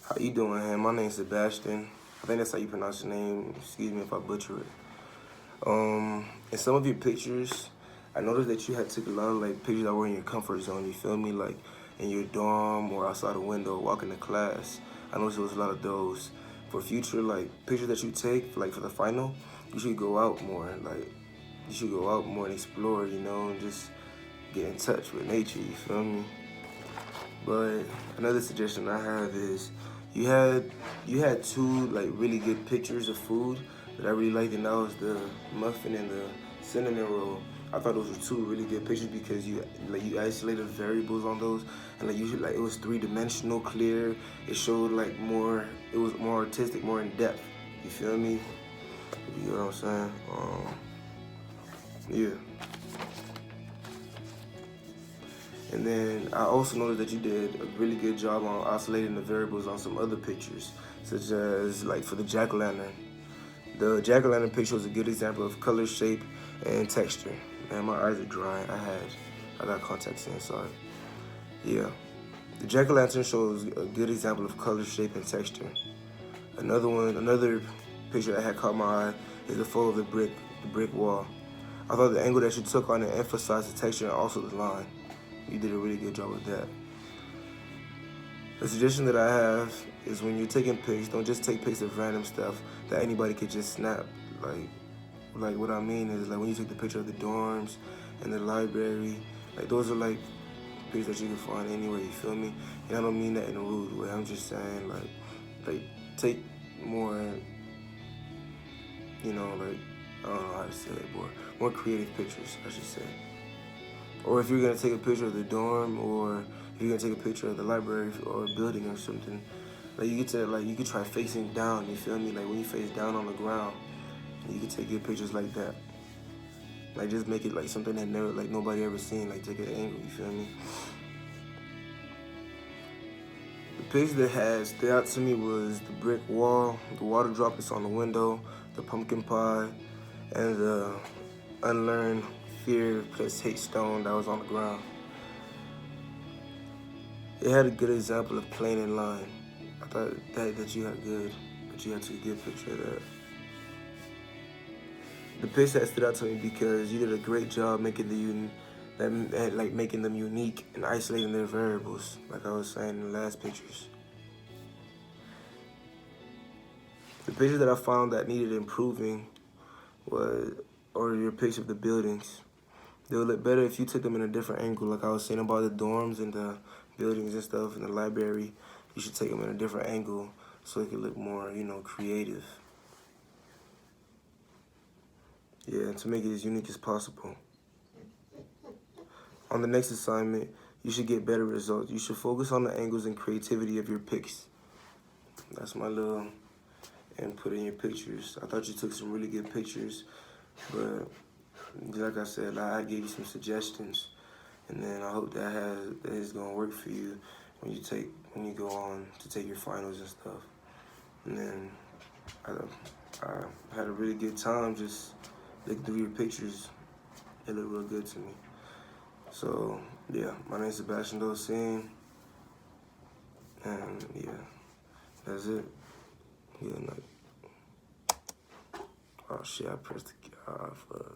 How you doing, man? My name's Sebastian. I think that's how you pronounce your name. Excuse me if I butcher it. In some of your pictures, I noticed that you had took a lot of like pictures that were in your comfort zone. You feel me? Like in your dorm or outside the window, walking to class. I noticed there was a lot of those. For future like pictures that you take, like for the final, you should go out more. Like you should go out more and explore. And just get in touch with nature. You feel me? But another suggestion I have is you had two like really good pictures of food that I really liked, and that was the muffin and the cinnamon roll. I thought those were two really good pictures because you isolated variables on those, and it was 3 dimensional, clear. It showed like more. It was more artistic, more in depth. You feel me? You know what I'm saying? Yeah. And then I also noticed that you did a really good job on oscillating the variables on some other pictures, such as like for the jack-o'-lantern. The jack-o'-lantern picture was a good example of color, shape, and texture. Man, my eyes are dry. I got contacts in, sorry. Yeah. The jack-o'-lantern shows a good example of color, shape, and texture. Another picture that had caught my eye is the photo of the brick wall. I thought the angle that you took on it emphasized the texture and also the line. You did a really good job with that. The suggestion that I have is when you're taking pics, don't just take pics of random stuff that anybody could just snap. Like what I mean is like when you take the picture of the dorms and the library, like those are like pictures that you can find anywhere. You feel me? And I don't mean that in a rude way. I'm just saying like take more, like I don't know how to say it, boy. More creative pictures, I should say. Or if you're gonna take a picture of the dorm, or if you're gonna take a picture of the library or a building or something, like you could try facing down. You feel me? Like when you face down on the ground, you could take good pictures like that. Like just make it like something that nobody ever seen. Like take an angle. You feel me? The picture that had stood out to me was the brick wall, the water droplets on the window, the pumpkin pie, and the unlearned fear plus hate stone that was on the ground. It had a good example of plain and line. I thought that you took a good picture of that. The picture that stood out to me because you did a great job making making them unique and isolating their variables, like I was saying in the last pictures. The picture that I found that needed improving or your picture of the buildings. They would look better if you took them in a different angle, like I was saying about the dorms and the buildings and stuff in the library. You should take them in a different angle so it could look more, creative. Yeah, and to make it as unique as possible. On the next assignment, you should get better results. You should focus on the angles and creativity of your pics. That's my little input in your pictures. I thought you took some really good pictures, but like I said, I gave you some suggestions, and then I hope that is gonna work for you when you go on to take your finals and stuff. And then I had a really good time just looking through your pictures. They look real good to me. So yeah, my name's Sebastian Dosin, and yeah, that's it. Good night. Oh shit, I pressed the fuck.